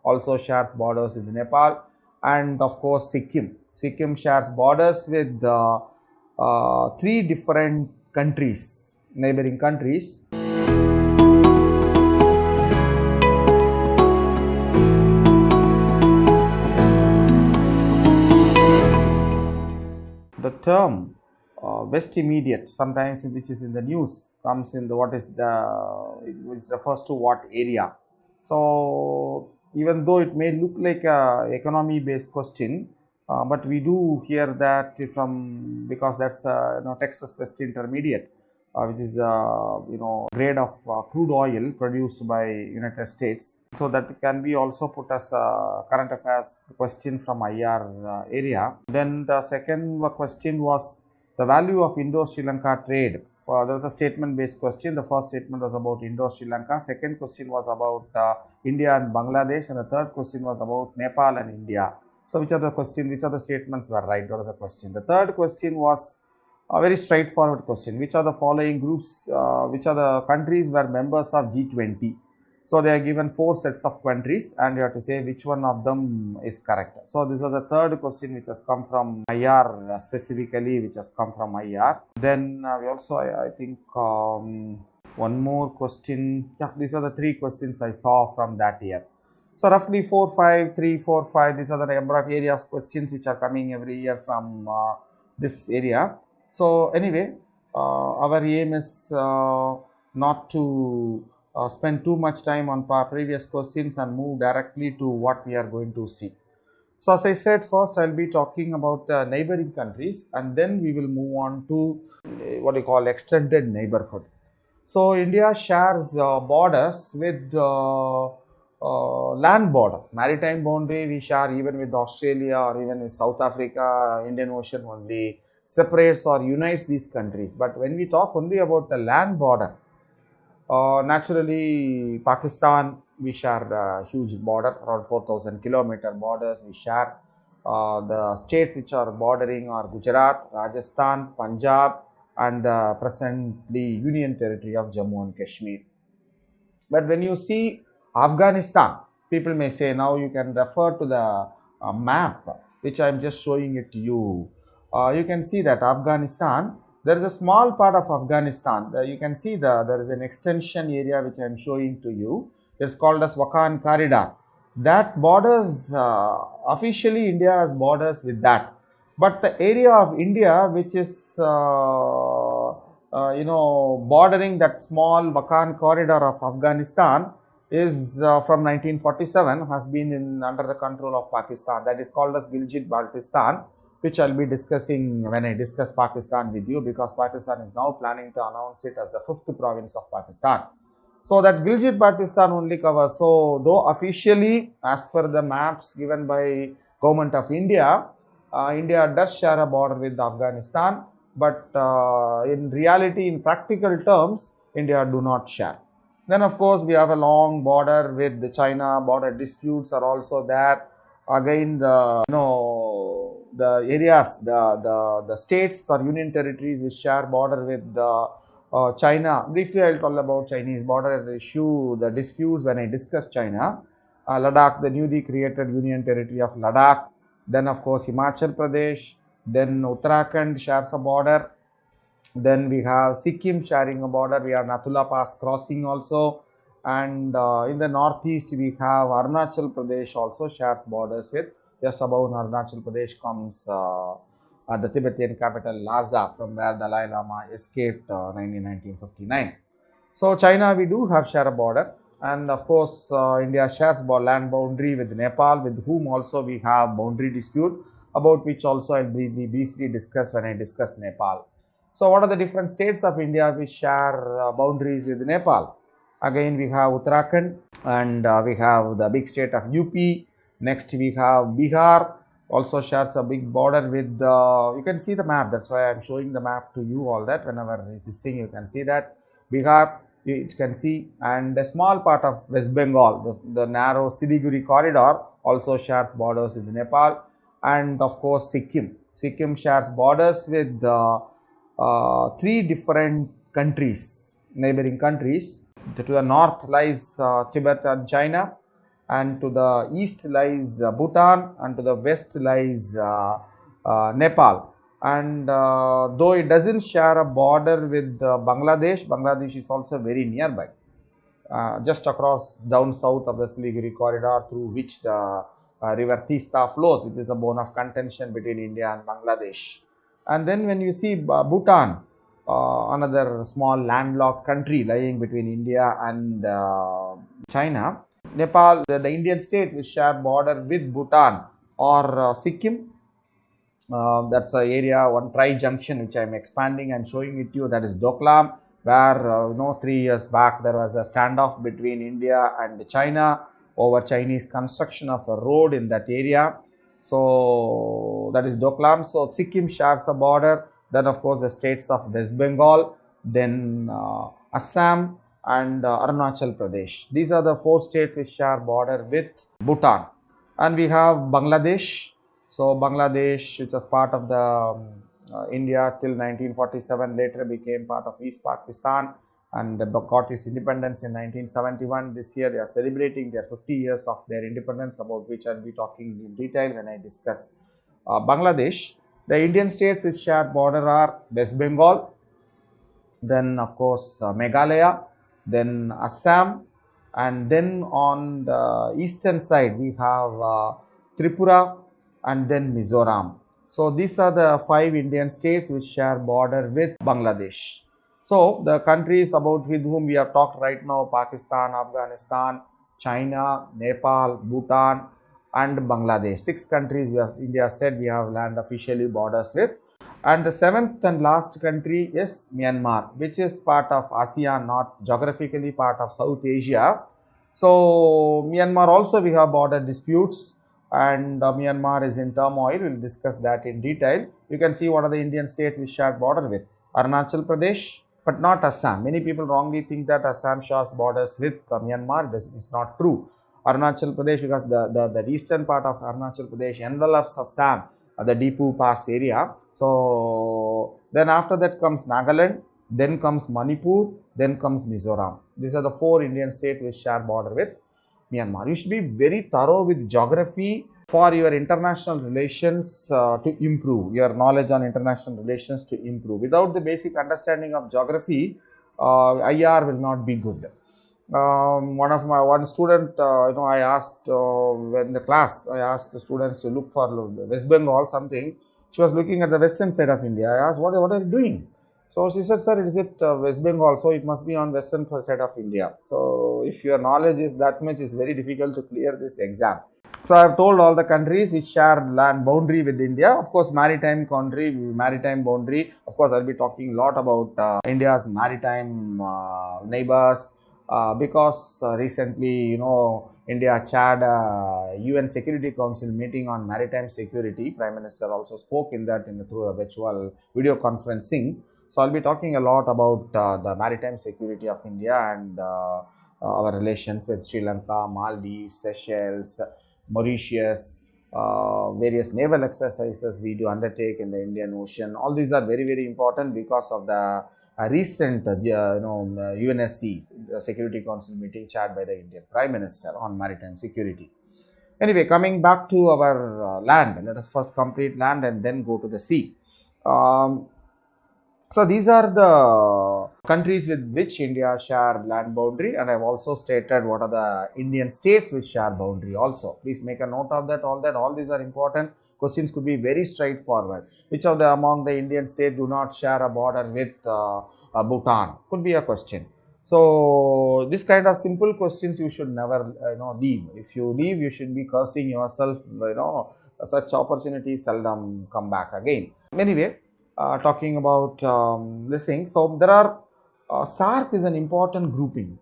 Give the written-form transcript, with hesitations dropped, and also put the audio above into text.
also shares borders with Nepal, and of course Sikkim. Sikkim shares borders with three different countries, neighboring countries. The term West Immediate, sometimes which is in the news, comes in the which refers to what area. So even though it may look like a economy based question, but we do hear that because that's Texas West Intermediate, which is grade of crude oil produced by United States. So that can be also put as a current affairs question from IR area. Then the second question was the value of Indo-Sri Lanka trade. There was a statement-based question. The first statement was about Indo-Sri Lanka. Second question was about India and Bangladesh, and the third question was about Nepal and India. So, which are the statements were right? That was a question. The third question was a very straightforward question. Which are the following groups? Which are the countries were members of G20? So they are given 4 sets of countries, and you have to say which one of them is correct. So this was the third question which has come from IR specifically, which has come from IR. Then we also, I think, one more question. Yeah, these are the 3 questions I saw from that year. So roughly 4, 5, 3, 4, 5. These are the number of areas questions which are coming every year from this area. So anyway, our aim is not to spend too much time on previous questions and move directly to what we are going to see. So as I said, first I'll be talking about the neighboring countries, and then we will move on to what we call extended neighborhood. So India shares borders with land border, maritime boundary we share even with Australia or even with South Africa. Indian Ocean only separates or unites these countries. But when we talk only about the land border, naturally, Pakistan, we share a huge border, around 4,000 kilometer borders. We share the states which are bordering are Gujarat, Rajasthan, Punjab, and presently Union Territory of Jammu and Kashmir. But when you see Afghanistan, people may say, now you can refer to the map which I am just showing it to you. You can see that Afghanistan, there is a small part of Afghanistan. You can see there is an extension area which I am showing to you. It's called as Wakhan Corridor. That borders, officially India has borders with that. But the area of India which is, bordering that small Wakhan Corridor of Afghanistan is from 1947, has been under the control of Pakistan. That is called as Gilgit-Baltistan, which I'll be discussing when I discuss Pakistan with you, because Pakistan is now planning to announce it as the 5th province of Pakistan. So that Gilgit-Baltistan only covers. So though officially, as per the maps given by Government of India, India does share a border with Afghanistan, but in reality, in practical terms, India do not share. Then of course, we have a long border with China. Border disputes are also there. Again, the areas, the states or union territories which share border with China. Briefly, I'll talk about Chinese border issue, the disputes when I discuss China. Ladakh, the newly created union territory of Ladakh. Then of course Himachal Pradesh. Then Uttarakhand shares a border. Then we have Sikkim sharing a border. We have Nathula Pass crossing also. And in the northeast, we have Arunachal Pradesh also shares borders with. Just above Arunachal Pradesh comes the Tibetan capital Lhasa, from where Dalai Lama escaped in 1959. So China, we do have share a border, and of course India shares land boundary with Nepal, with whom also we have boundary dispute, about which also I will briefly discuss when I discuss Nepal. So what are the different states of India which share boundaries with Nepal? Again, we have Uttarakhand, and we have the big state of UP. Next, we have Bihar, also shares a big border with, you can see the map, that's why I am showing the map to you, all that, whenever this thing you can see that. Bihar, you can see, and a small part of West Bengal, the narrow Siliguri corridor also shares borders with Nepal, and of course Sikkim. Sikkim shares borders with 3 different countries, neighboring countries. To the north lies Tibet and China. and to the east lies Bhutan, and to the west lies Nepal. And though it doesn't share a border with Bangladesh, Bangladesh is also very nearby, just across down south of the Siliguri corridor, through which the river Teesta flows, which is a bone of contention between India and Bangladesh. And then when you see Bhutan, another small landlocked country lying between India and China. Nepal, the Indian state which share border with Bhutan or Sikkim. That's an area, one tri-junction which I am expanding and showing it to you, that is Doklam, where 3 years back there was a standoff between India and China over Chinese construction of a road in that area. So that is Doklam. So Sikkim shares a border. Then of course the states of West Bengal, then Assam and Arunachal Pradesh. These are the 4 states which share border with Bhutan. And we have Bangladesh. So Bangladesh, which was part of the India till 1947, later became part of East Pakistan and got its independence in 1971. This year they are celebrating their 50 years of their independence, about which I will be talking in detail when I discuss Bangladesh. The Indian states which share border are West Bengal, then of course Meghalaya, then Assam, and then on the eastern side we have Tripura and then Mizoram. So these are the 5 Indian states which share border with Bangladesh. So the countries about with whom we have talked right now: Pakistan, Afghanistan, China, Nepal, Bhutan and Bangladesh. 6 countries India said we have land officially borders with. And the 7th and last country is Myanmar, which is part of ASEAN, not geographically part of South Asia. So Myanmar also we have border disputes, and Myanmar is in turmoil. We will discuss that in detail. You can see what are the Indian states we share border with: Arunachal Pradesh, but not Assam. Many people wrongly think that Assam shares borders with Myanmar. This is not true. Arunachal Pradesh, because the eastern part of Arunachal Pradesh envelops Assam, the Dipu Pass area. So then after that comes Nagaland, then comes Manipur, then comes Mizoram. These are the 4 Indian states which share border with Myanmar. You should be very thorough with geography for your international relations to improve, your knowledge on international relations to improve. Without the basic understanding of geography, IR will not be good. One student, I asked when the class, I asked the students to look for West Bengal something. She was looking at the western side of India. I asked, what are you doing? So she said, sir, is it West Bengal? So it must be on western side of India. So if your knowledge is that much, it's very difficult to clear this exam. So I have told all the countries which share land boundary with India. Of course, maritime boundary. Of course, I'll be talking a lot about India's maritime neighbors. Because recently, India chaired a UN Security Council meeting on maritime security. Prime Minister also spoke in that through a virtual video conferencing. So I'll be talking a lot about the maritime security of India and our relations with Sri Lanka, Maldives, Seychelles, Mauritius, various naval exercises we do undertake in the Indian Ocean. All these are very, very important because of the recent UNSC Security Council meeting chaired by the Indian Prime Minister on maritime security. Anyway, coming back to our land, let us first complete land and then go to the sea. So these are the countries with which India share land boundary, and I have also stated what are the Indian states which share boundary also. Please make a note of that. All these are important. Questions could be very straightforward. Which of the among the Indian states do not share a border with Bhutan? Could be a question. So this kind of simple questions you should never leave. If you leave, you should be cursing yourself. Such opportunities seldom come back again. Anyway, talking about this thing. So there are SARC is an important grouping.